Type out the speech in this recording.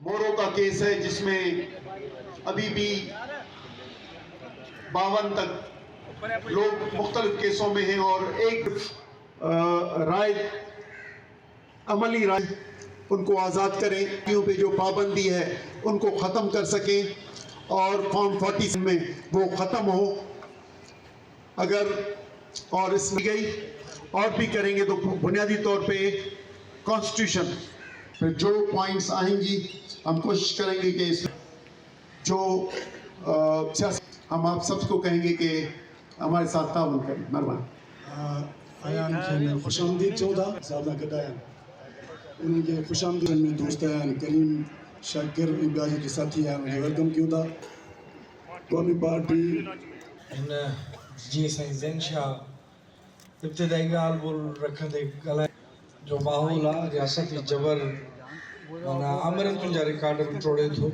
مورو کا کیس ہے جس میں ابھی بھی 52 تک لوگ مختلف کیسوں میں ہیں اور ایک رائے عملی رائے ان کو آزاد کریں، پہ جو پابندی ہے ان کو ختم کر سکیں اور فارم 40 میں وہ ختم ہو اگر اور اس میں گئی اور بھی کریں گے تو بنیادی طور پہ کانسٹیٹیوشن پھر جو پوائنٹس آئیں گی ہم کوشش کریں گے کہ اس جو ہم آپ سب کو کہیں گے کہ ہمارے ساتھ تعاون کریں. مہربانی. آیان کے خوش آمدید چودہ صاحب نہ کٹائیں ان کے خوش آمدید میں دوست ہیں کریم شاکر بیاجی کے ساتھی ہیں انہیں ویلکم کیوں تھا قومی پارٹی جی سائیں زین شاہ ابتدائی گال بول رکھن دے گلائیں جو ماحول ریاستی جبر مانا امرن تنجا ریکارڈ میں ٹوڑے تھو